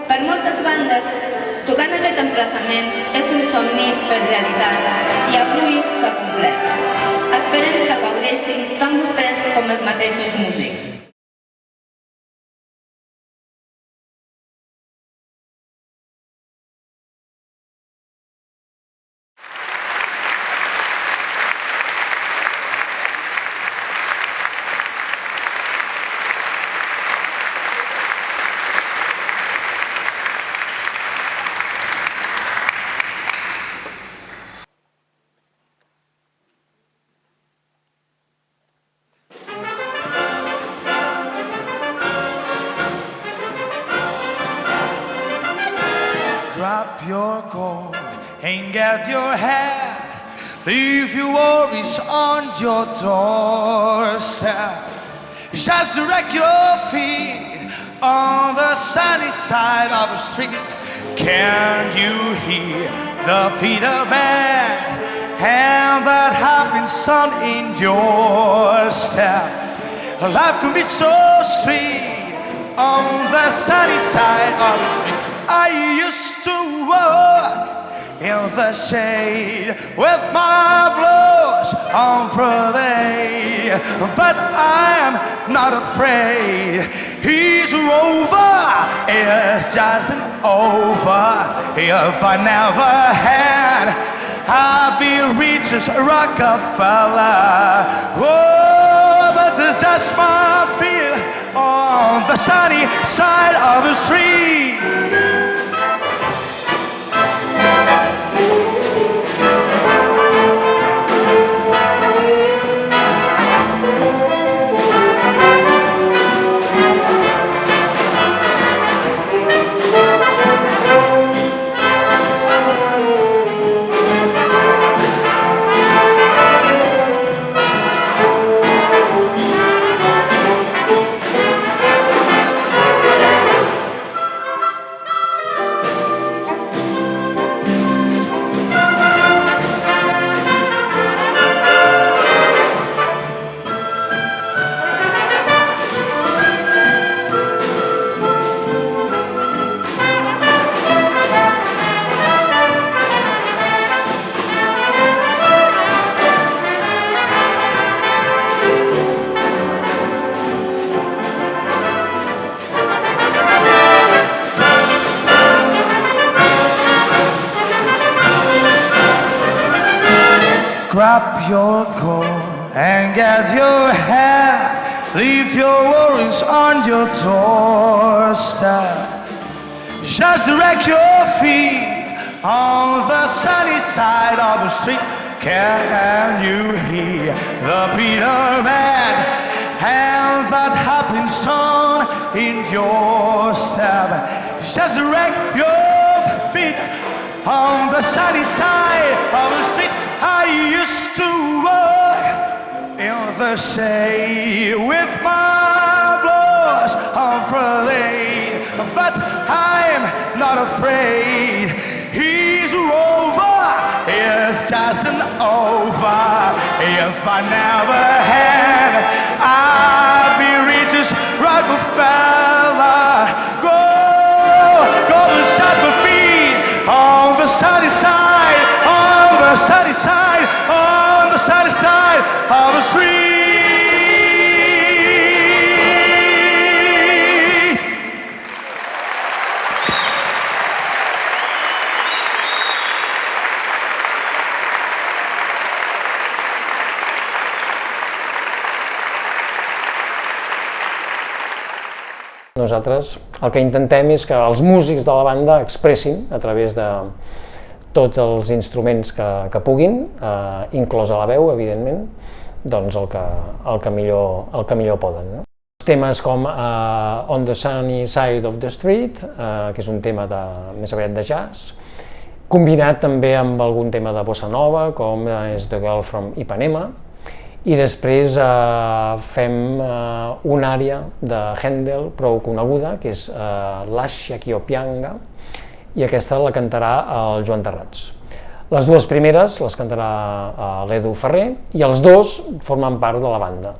Per moltes bandes, tocar en aquest emplaçament és un somni fet realitat i avui s'ha complert. Esperem que gaudeixin tant vostès com els mateixos músics. Grab your coat and get your hat. Leave your worries on your doorstep. Just direct your feet on the sunny side of the street. Can you hear the Peter band and that happy sun in your step? Life can be so sweet on the sunny side of the street. I used to walk in the shade with my blues on Friday, but I am not afraid. His rover is just an over. If I never had happy riches Rockefeller, oh, but it's just my feel on the sunny side of the street. Grab your coat and get your hat. Leave your worries on your doorstep. Just direct your feet on the sunny side of the street. Can you hear the Peter band and that happy song in your step? Just direct your feet on the sunny side of the street. I used to walk in the shade with my blues on Friday, but I'm not afraid. His rover is just an over. If I never had happy riches Rockefeller, go to just for feet on the sunny side, on the sunny side, on the sunny side of the street. nosaltres el que intentem és que els músics de la banda expressin a través de tots els instruments que puguin, inclosa la veu, evidentment, doncs el que millor poden. No? Temes com On the Sunny Side of the Street, que és un tema més aviat de jazz, combinat també amb algun tema de bossa nova, com és The Girl from Ipanema, i després fem una àrea de Händel prou coneguda, que és Lascia Ch'io Pianga, i aquesta la cantarà el Joan Terrats. Les dues primeres les cantarà l'Edu Ferrer i els dos formen part de la banda.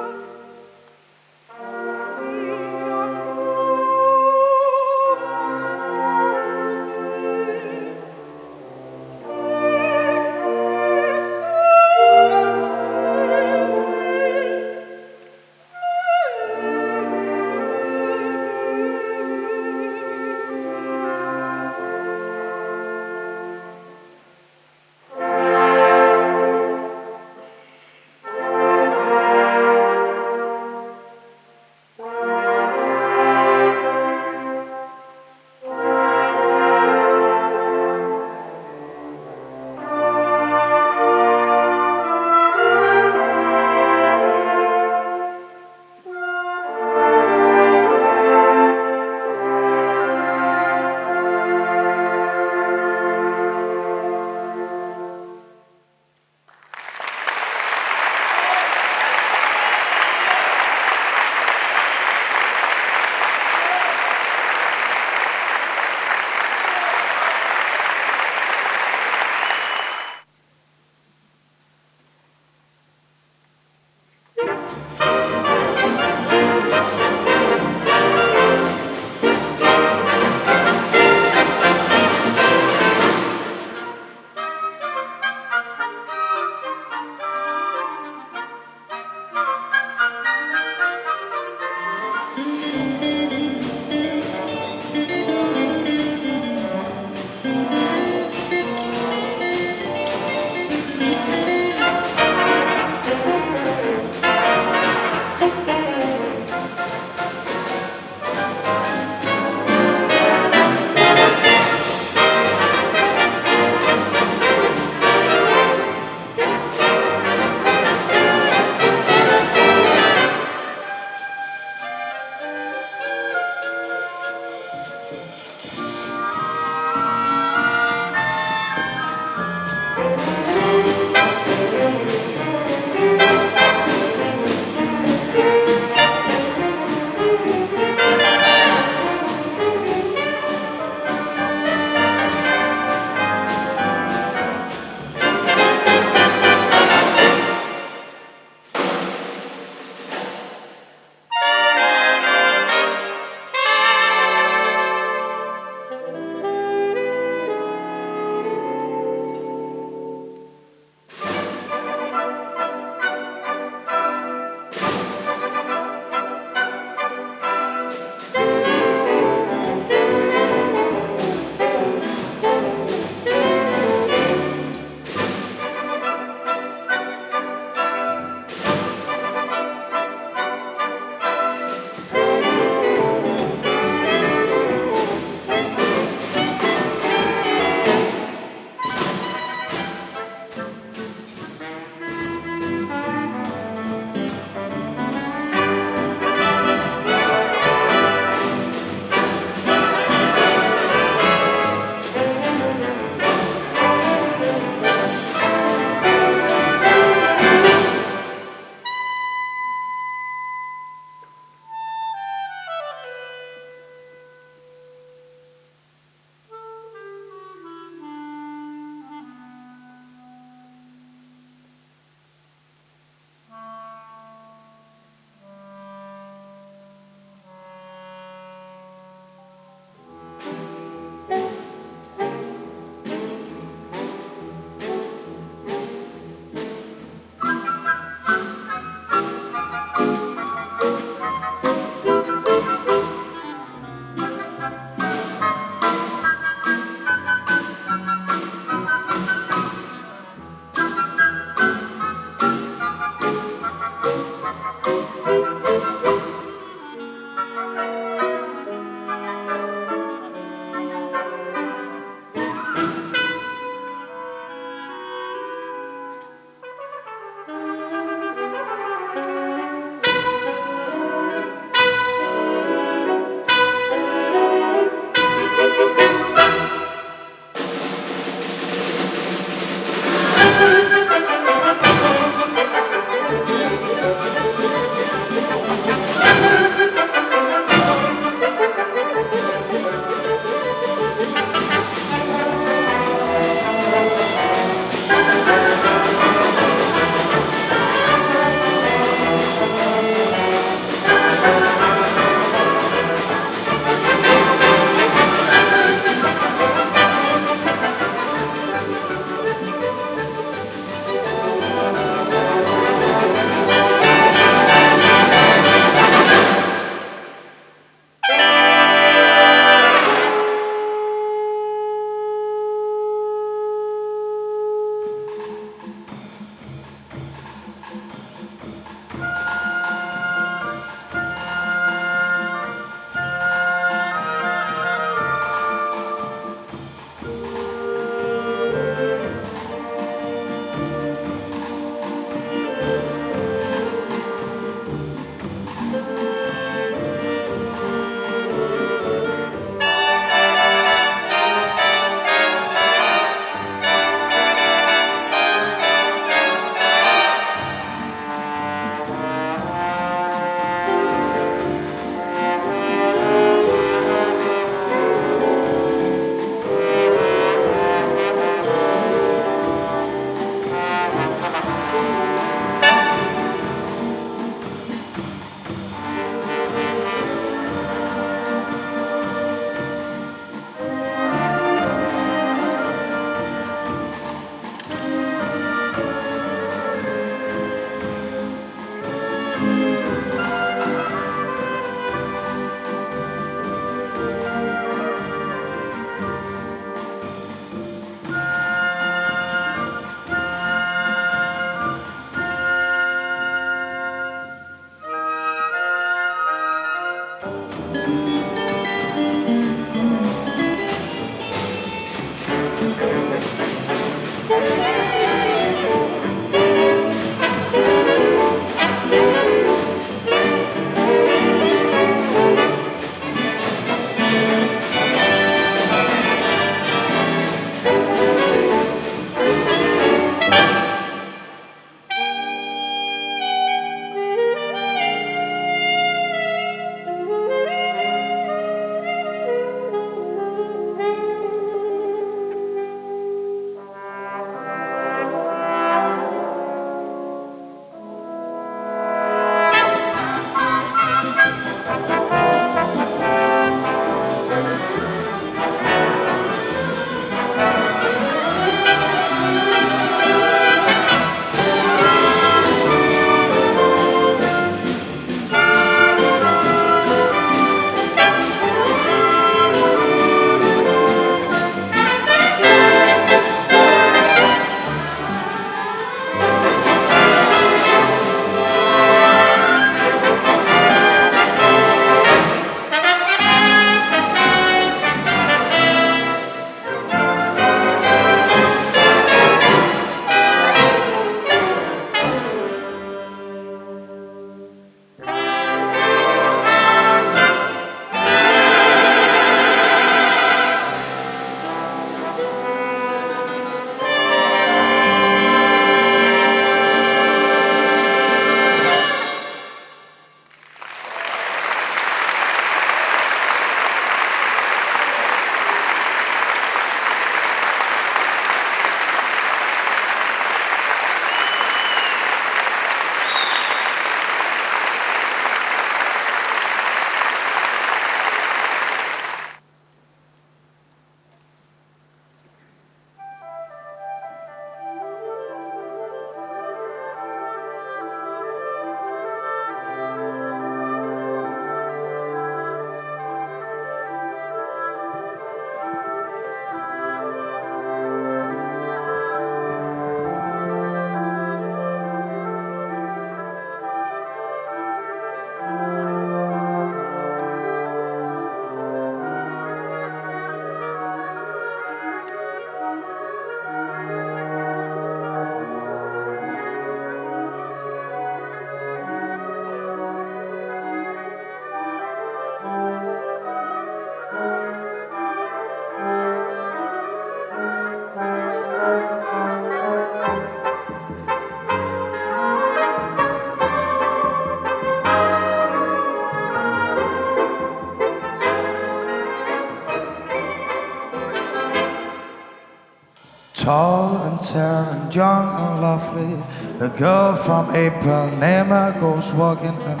tall and young and lovely. The girl from Ipanema goes walking, and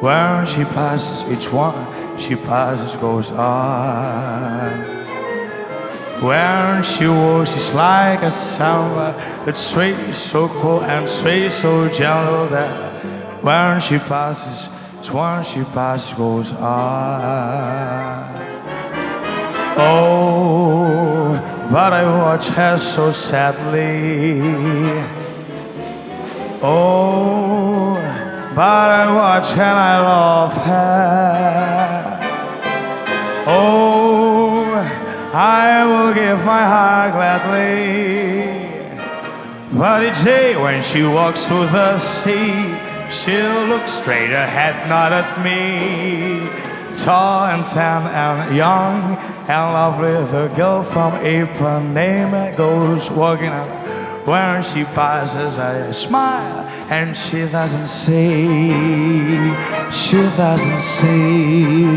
when she passes, each one she passes goes on. When she walks, it's like a samba that sways so cool and sways so gentle that when she passes, each one she passes goes on. Oh, but I watch her so sadly. Oh, but I watch her and I love her. Oh, I will give my heart gladly. But each day when she walks through the sea, she'll look straight ahead, not at me. Tall and tan and young and lovely, the girl from Ipanema goes walking up. When she passes, I smile and she doesn't see. She doesn't see.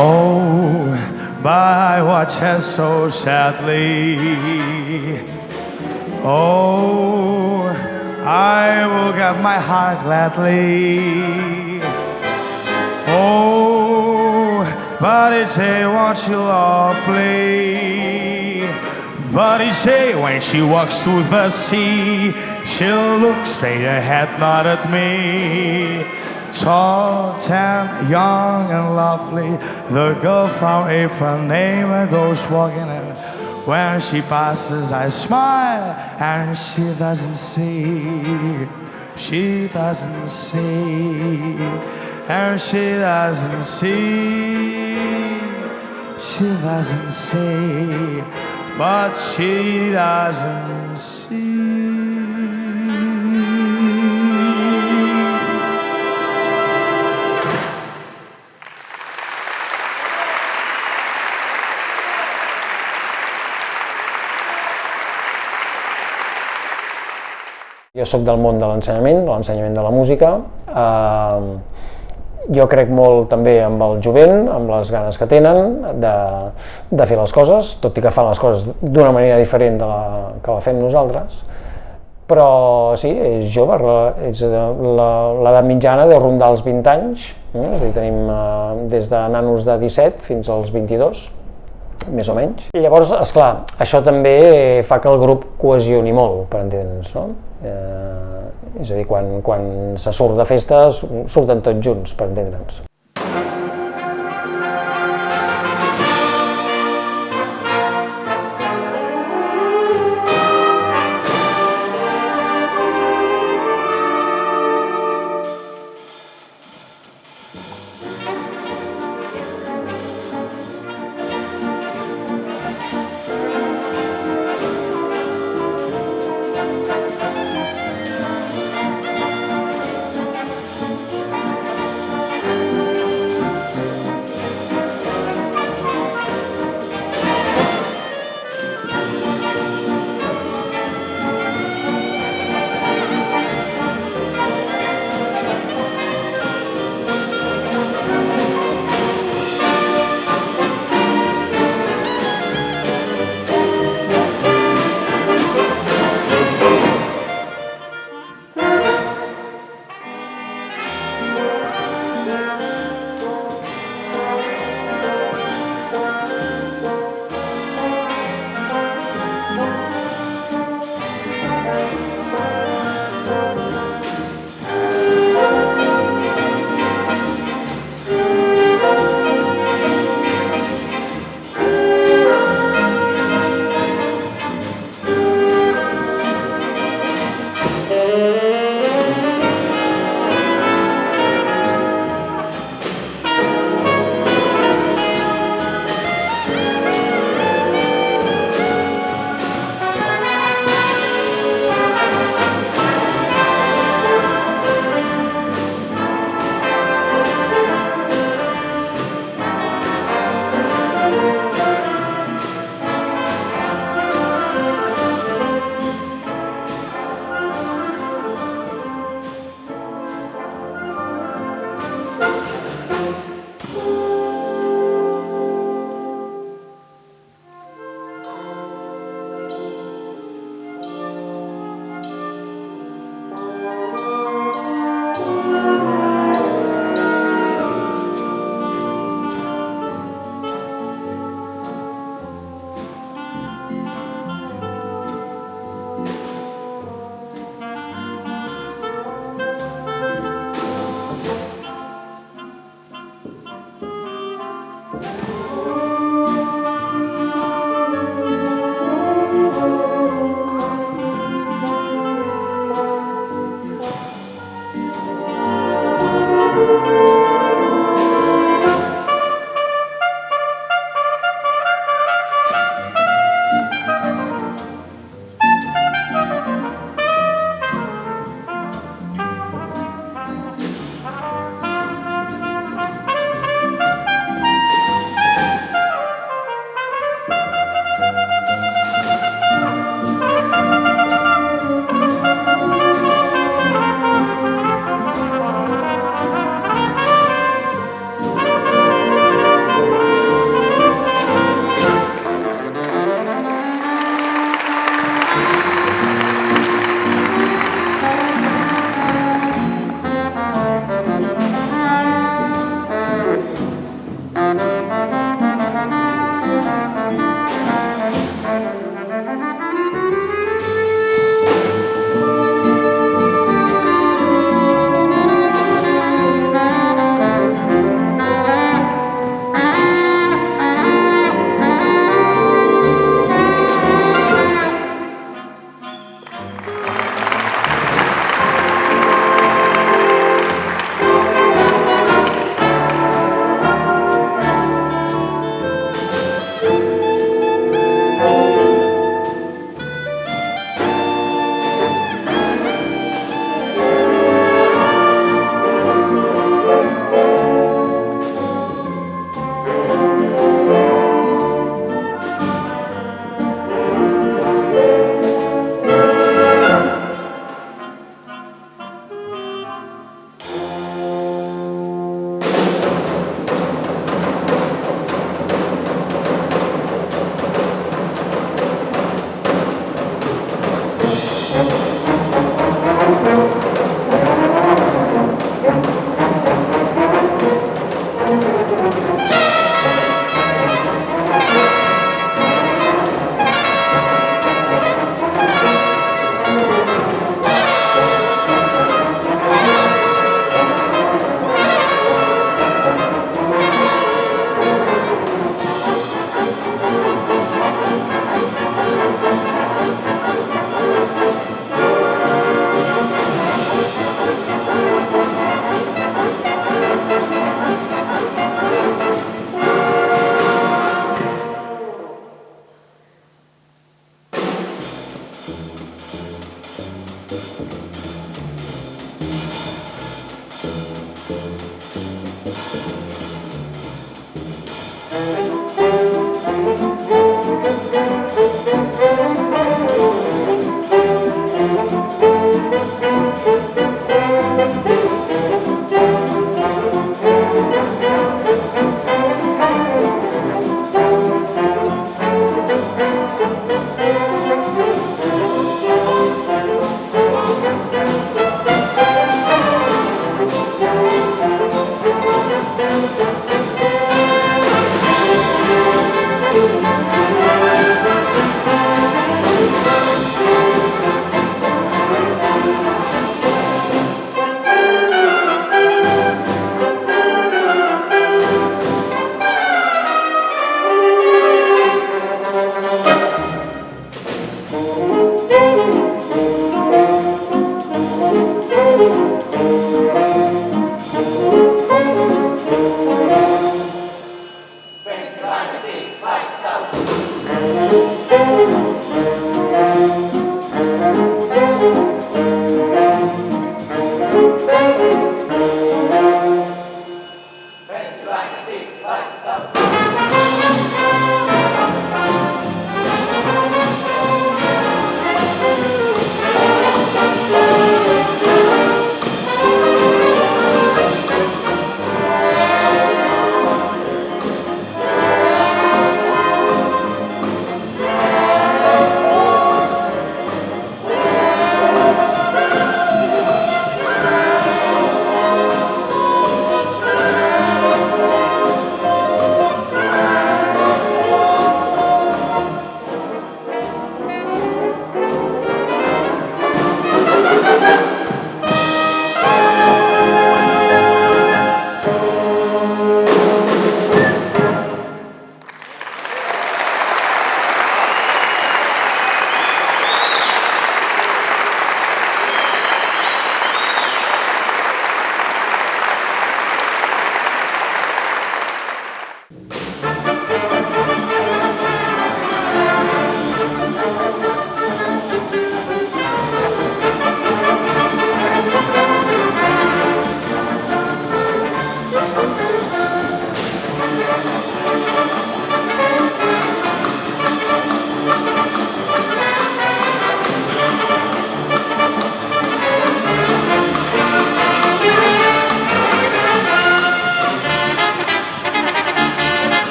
Oh, but I watch her so sadly. Oh, I will give my heart gladly. Oh, but each day won't you lovely. But each day when she walks through the sea, she'll look straight ahead, not at me. Tall, tan, young and lovely, the girl from Ipanema goes walking, and when she passes I smile and she doesn't see. She doesn't see, and she doesn't see. She doesn't see, but she doesn't see. Jo sóc del món de l'ensenyament de la música. Jo crec molt també amb el jovent, amb les ganes que tenen de fer les coses, tot i que fan les coses d'una manera diferent de la que la fem nosaltres. Però sí, és jove, l'edat mitjana deu rondar els 20 anys, és a dir, tenim des de nanos de 17 fins als 22, més o menys. I llavors, esclar, això també fa que el grup cohesioni molt, per entendre'ns, no? És a dir, quan se surt de festa, surten tots junts, per entendre'ns.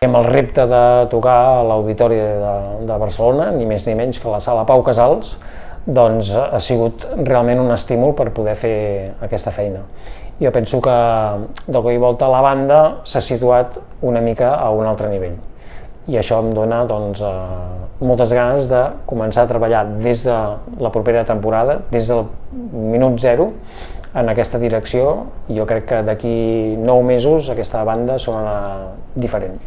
Amb el repte de tocar a l'Auditori de Barcelona, ni més ni menys que la Sala Pau Casals, doncs ha sigut realment un estímul per poder fer aquesta feina. Jo penso que de cop i volta la banda s'ha situat una mica a un altre nivell i això em dona moltes ganes de començar a treballar des de la propera temporada, des del minut zero, en aquesta direcció, i jo crec que d'aquí 9 mesos aquesta banda sonarà diferent.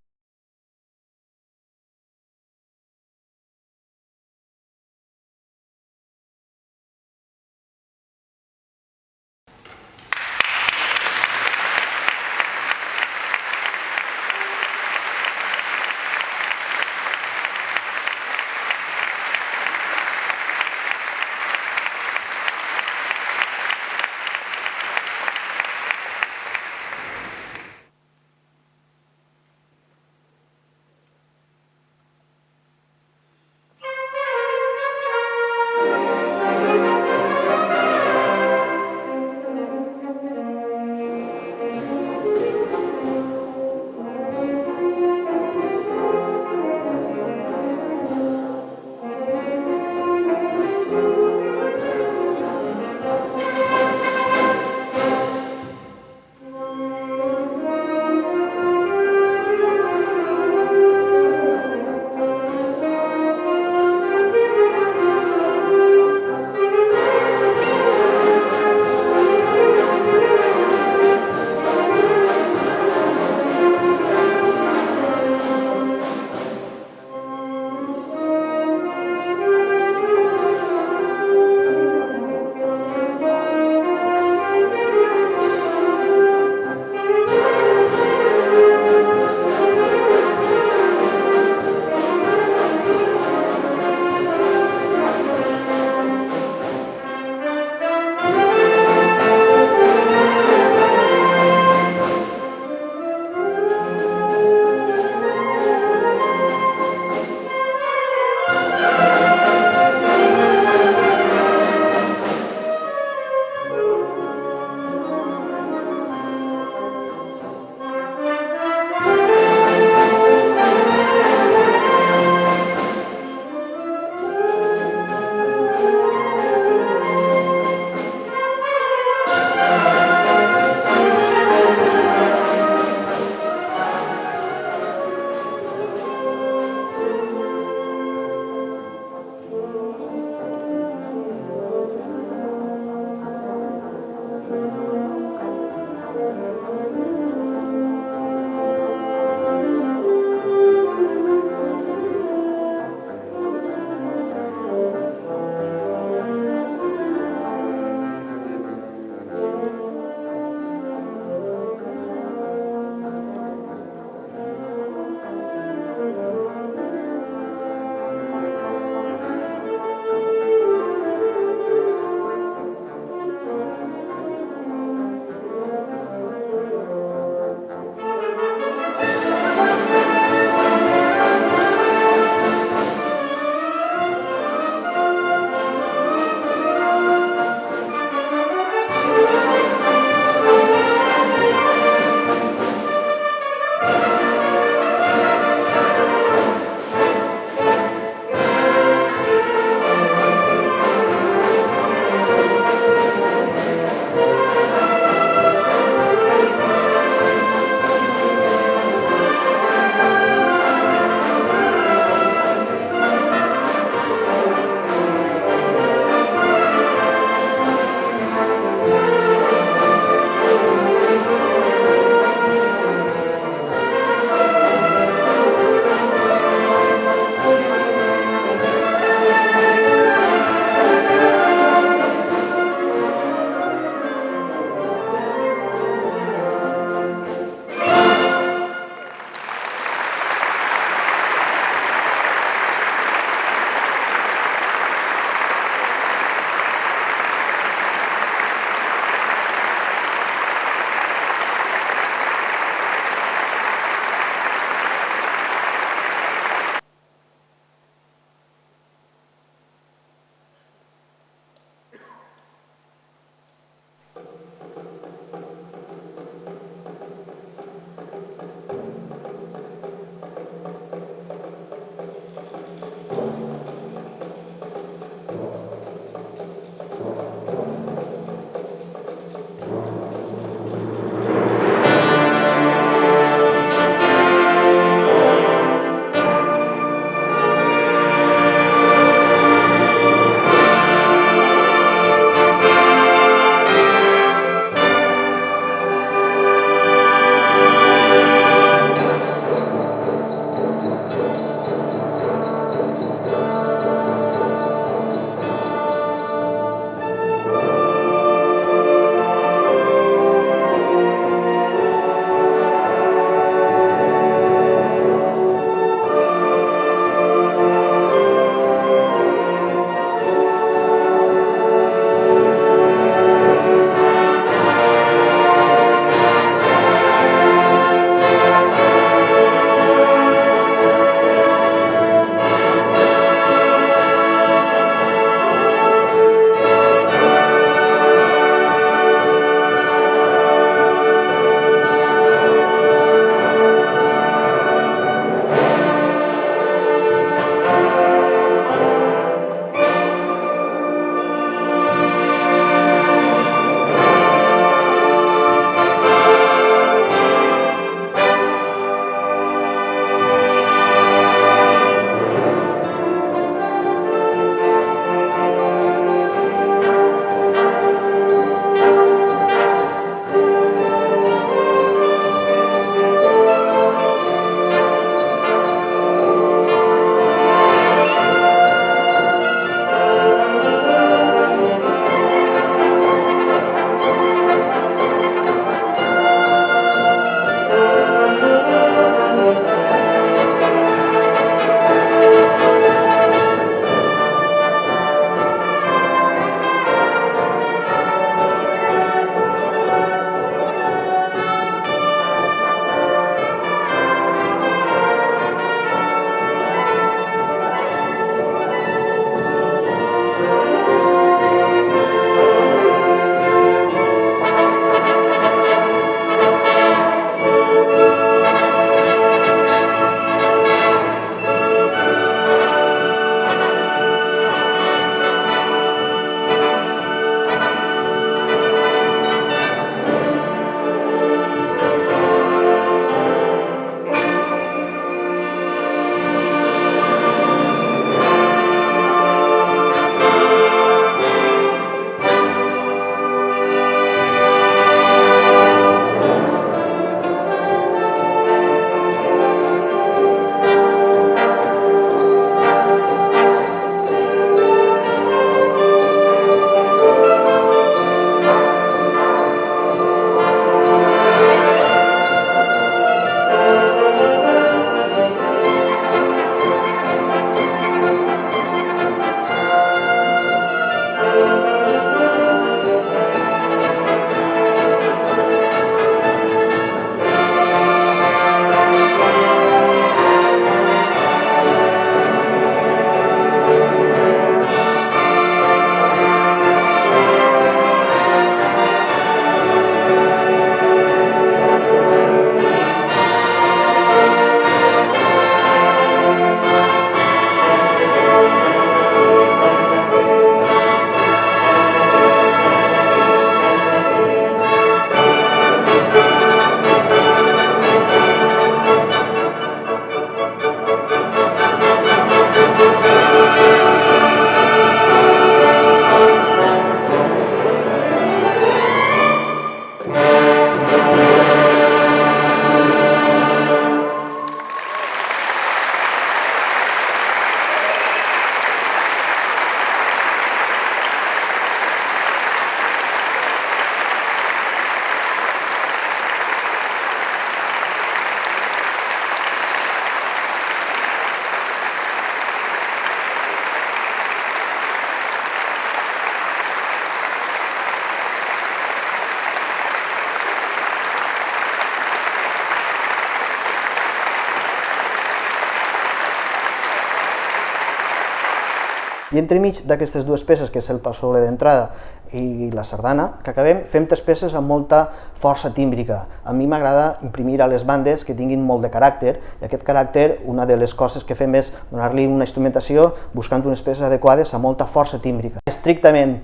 I entremig d'aquestes dues peces, que és el Passoble d'entrada i la sardana, que acabem, fem 3 peces amb molta força tímbrica. A mi m'agrada imprimir a les bandes que tinguin molt de caràcter, i aquest caràcter, una de les coses que fem és donar-li una instrumentació buscant unes peces adequades a molta força tímbrica. Estrictament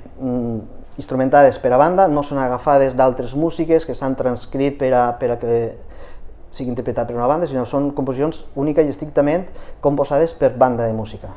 instrumentades per a banda, no són agafades d'altres músiques que s'han transcrit per a que sigui interpretat per una banda, sinó són composicions úniques i estrictament composades per banda de música.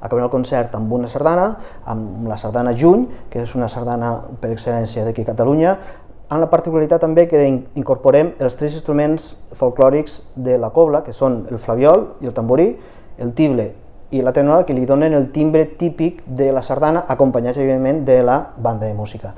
Acabem el concert amb una sardana, amb la sardana Juny, que és una sardana per excel·lència d'aquí a Catalunya, amb la particularitat també que incorporem els 3 instruments folclòrics de la cobla, que són el flabiol i el tamborí, el tible i la tenora, que li donen el timbre típic de la sardana, acompanyats, evidentment, de la banda de música.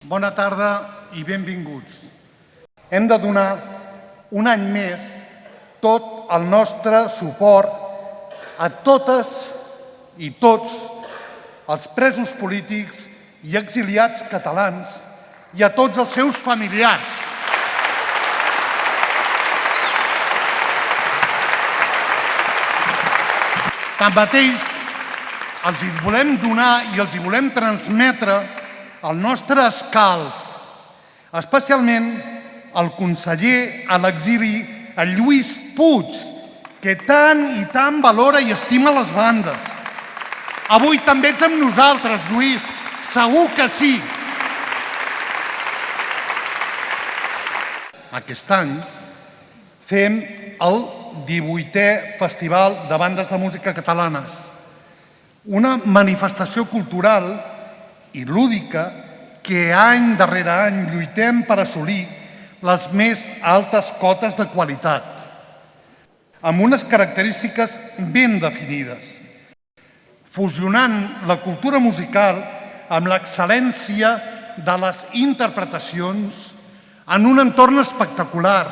Bona tarda i benvinguts. Hem de donar un any més tot el nostre suport a totes i tots els presos polítics i exiliats catalans i a tots els seus familiars. Tanmateix, els hi volem donar i els hi volem transmetre el nostre escalf, especialment el conseller a l'exili, el Lluís Puig, que tant i tant valora i estima les bandes. Avui també ets amb nosaltres, Lluís, segur que sí. Aquest any fem el 18è Festival de Bandes de Música Catalanes, una manifestació cultural i lúdica que any darrere any lluitem per assolir les més altes cotes de qualitat, amb unes característiques ben definides, fusionant la cultura musical amb l'excel·lència de les interpretacions en un entorn espectacular,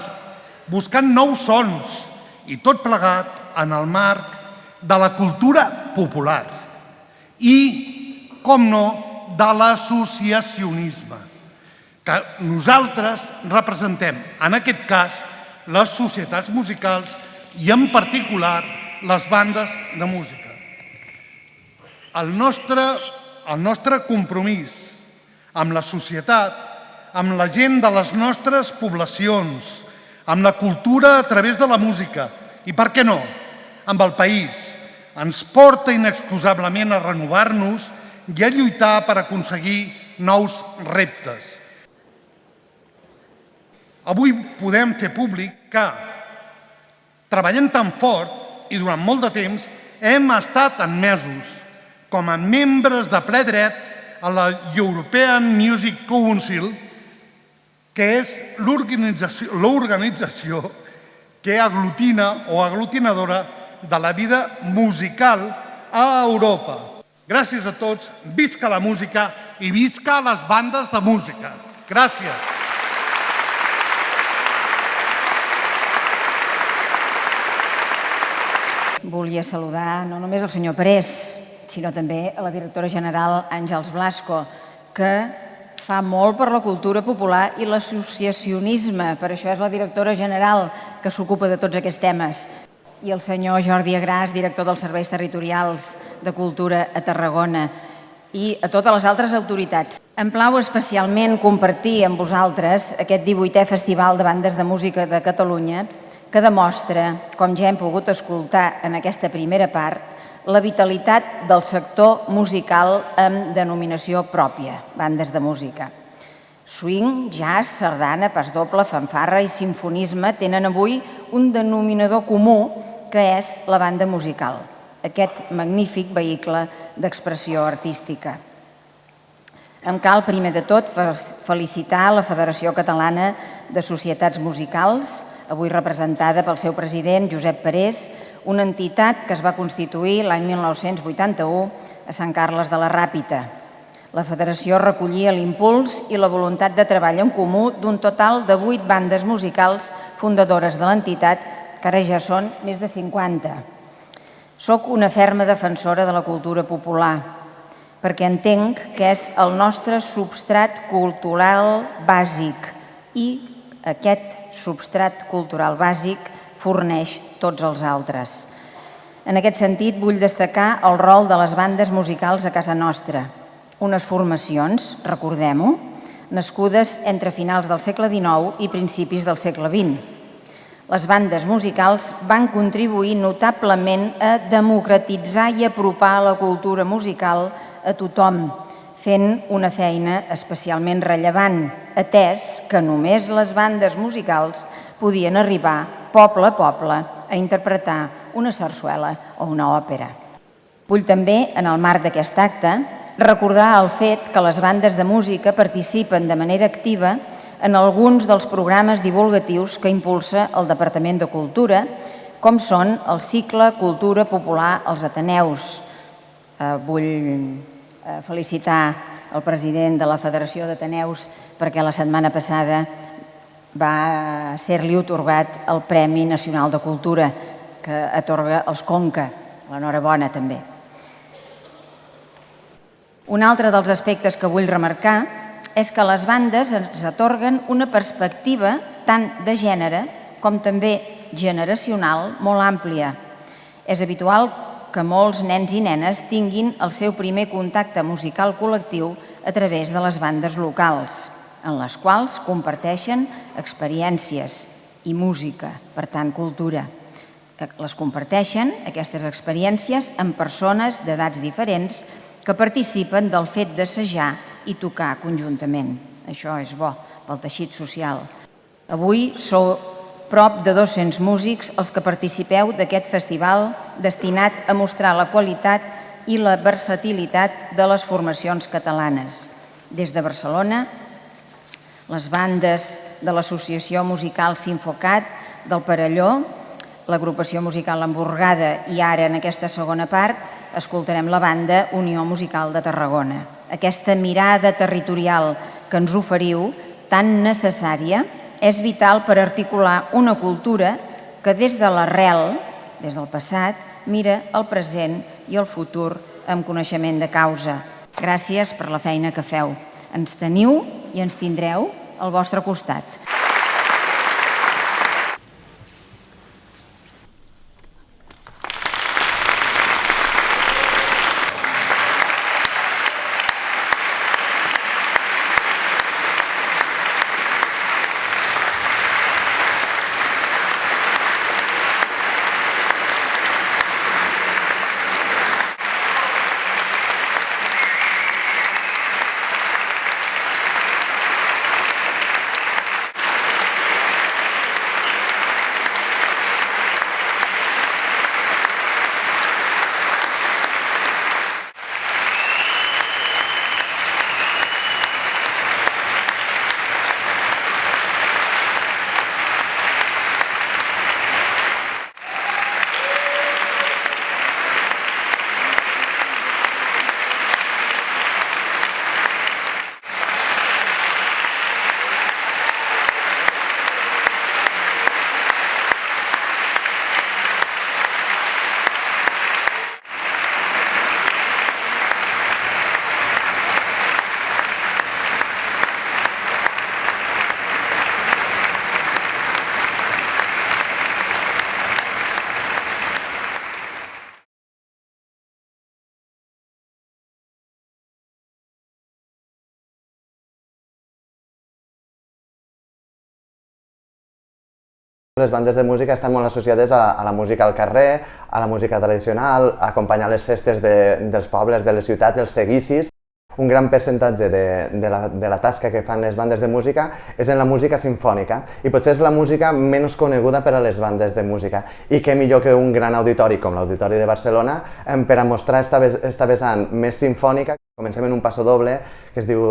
buscant nous sons i tot plegat en el marc de la cultura popular i, com no, de l'associacionisme, que nosaltres representem, en aquest cas, les societats musicals i, en particular, les bandes de música. El nostre compromís amb la societat, amb la gent de les nostres poblacions, amb la cultura a través de la música i, per què no, amb el país, ens porta inexcusablement a renovar-nos i a lluitar per aconseguir nous reptes. Avui podem fer públic que, treballant tan fort i durant molt de temps, hem estat admesos com a membres de ple dret a la European Music Council, que és l'organització que aglutina o aglutinadora de la vida musical a Europa. Gràcies a tots, visca la música i visca les bandes de música. Gràcies. Volia saludar no només el senyor Parés, sinó també a la directora general Àngels Blasco, que fa molt per la cultura popular i l'associacionisme. Per això és la directora general que s'ocupa de tots aquests temes. I el senyor Jordi Agràs, director dels Serveis Territorials de Cultura a Tarragona, i a totes les altres autoritats. Em plau especialment compartir amb vosaltres aquest 18è Festival de Bandes de Música de Catalunya, que demostra, com ja hem pogut escoltar en aquesta primera part, la vitalitat del sector musical amb denominació pròpia, bandes de música. Swing, jazz, sardana, pasdoble, fanfarra i simfonisme tenen avui un denominador comú que és la banda musical, aquest magnífic vehicle d'expressió artística. Em cal, primer de tot, felicitar la Federació Catalana de Societats Musicals, avui representada pel seu president, Josep Parés, una entitat que es va constituir l'any 1981 a Sant Carles de la Ràpita. La federació recollia l'impuls i la voluntat de treball en comú d'un total de 8 bandes musicals fundadores de l'entitat, que ara ja són més de 50. Soc una ferma defensora de la cultura popular, perquè entenc que és el nostre substrat cultural bàsic i aquest substrat cultural bàsic forneix tots els altres. En aquest sentit, vull destacar el rol de les bandes musicals a casa nostra, unes formacions, recordem-ho, nascudes entre finals del segle XIX i principis del segle XX. Les bandes musicals van contribuir notablement a democratitzar i apropar la cultura musical a tothom, fent una feina especialment rellevant, atès que només les bandes musicals podien arribar, poble a poble, a interpretar una sarsuela o una òpera. Vull també, en el marc d'aquest acte, recordar el fet que les bandes de música participen de manera activa en alguns dels programes divulgatius que impulsa el Departament de Cultura, com són el cicle Cultura Popular als Ateneus. Vull felicitar el president de la Federació d'Ateneus perquè la setmana passada va ser-li atorgat el Premi Nacional de Cultura que atorga els Conca. L'enhorabona també. Un altre dels aspectes que vull remarcar és que les bandes ens atorguen una perspectiva tant de gènere com també generacional molt àmplia. És habitual que molts nens i nenes tinguin el seu primer contacte musical col·lectiu a través de les bandes locals, en les quals comparteixen experiències i música, per tant, cultura. Les comparteixen, aquestes experiències, amb persones d'edats diferents que participen del fet d'assajar i tocar conjuntament. Això és bo pel teixit social. Avui sou prop de 200 músics els que participeu d'aquest festival destinat a mostrar la qualitat i la versatilitat de les formacions catalanes. Des de Barcelona, les bandes de l'Associació Musical Sinfocat del Perelló, l'agrupació musical Hamburgada i ara, en aquesta segona part, escoltarem la banda Unió Musical de Tarragona. Aquesta mirada territorial que ens oferiu, tan necessària, és vital per articular una cultura que des de l'arrel, des del passat, mira el present i el futur amb coneixement de causa. Gràcies per la feina que feu. Ens teniu i ens tindreu al vostre costat. Les bandes de música estan molt associades a la música al carrer, a la música tradicional, a acompanyar les festes dels pobles, de les ciutats, els seguicis. un gran percentatge de la tasca que fan les bandes de música és en la música sinfònica i potser és la música menys coneguda per a les bandes de música i què millor que un gran auditori com l'Auditori de Barcelona per a mostrar esta vessant més sinfònica. Comencem en un passo doble que es diu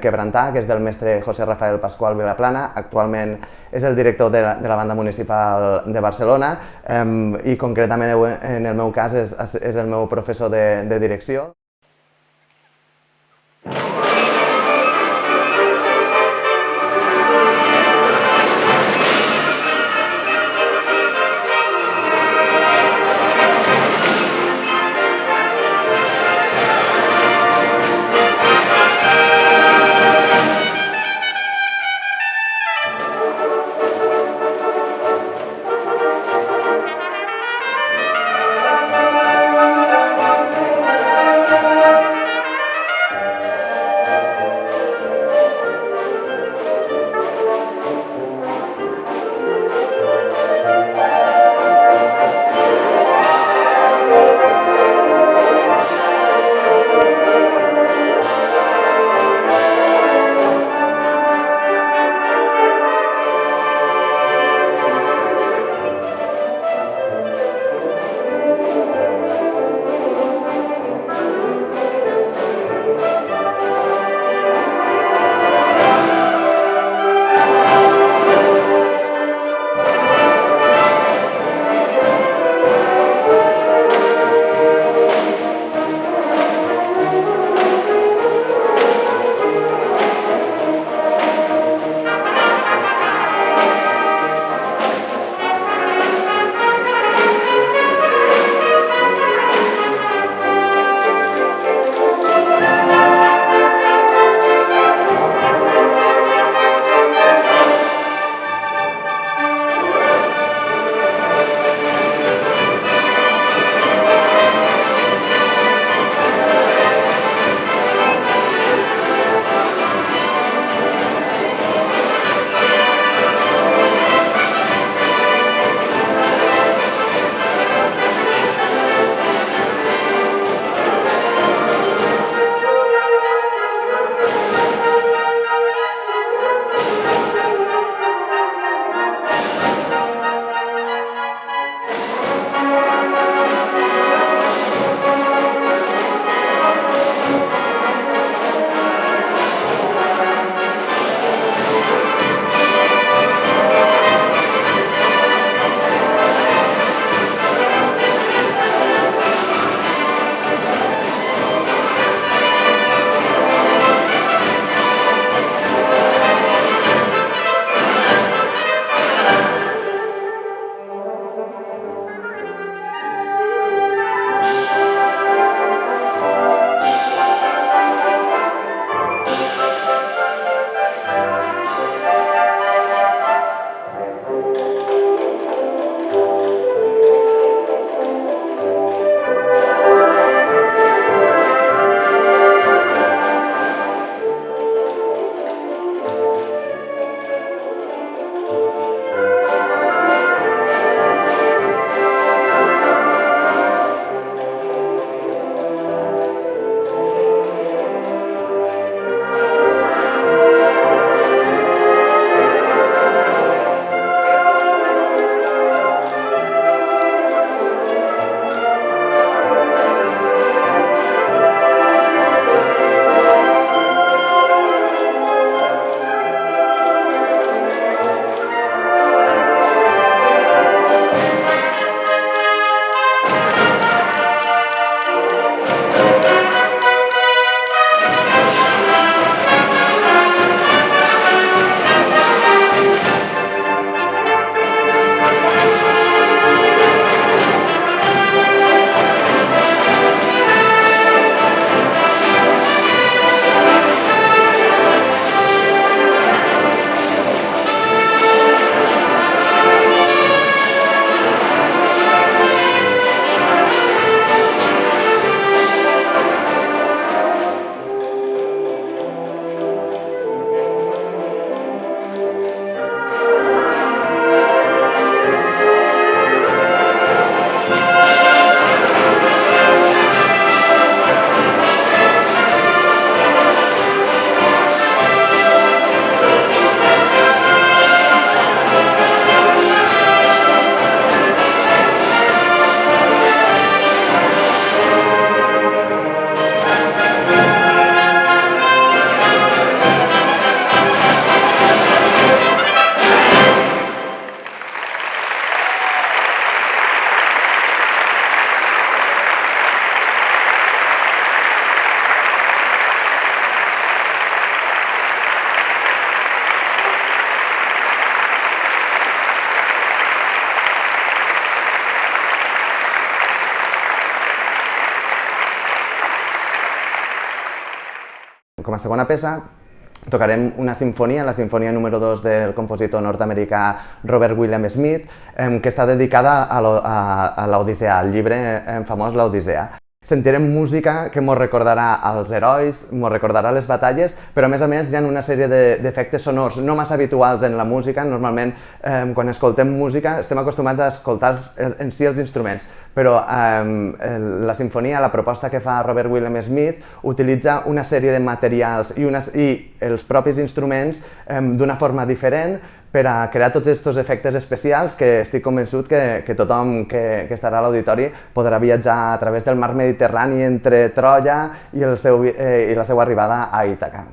Quebrantar, que és del mestre José Rafael Pascual Vilaplana, actualment és el director de la Banda Municipal de Barcelona i concretament en el meu cas és el meu professor de direcció. Com a segona peça tocarem una sinfonia, la sinfonia número 2 del compositor nord-americà Robert William Smith, que està dedicada a l'Odissea, al llibre famós L'Odissea. Sentirem música que ens recordarà als herois, ens recordarà les batalles, però a més hi ha una sèrie d'efectes sonors no massa habituals en la música. Normalment, quan escoltem música, estem acostumats a escoltar en si els instruments, però la sinfonia, la proposta que fa Robert William Smith, utilitza una sèrie de materials i els propis instruments d'una forma diferent per a crear tots aquests efectes especials que estic convençut que tothom que estarà a l'auditori podrà viatjar a través del mar Mediterrani entre Troia i la seva arribada a Ítaca.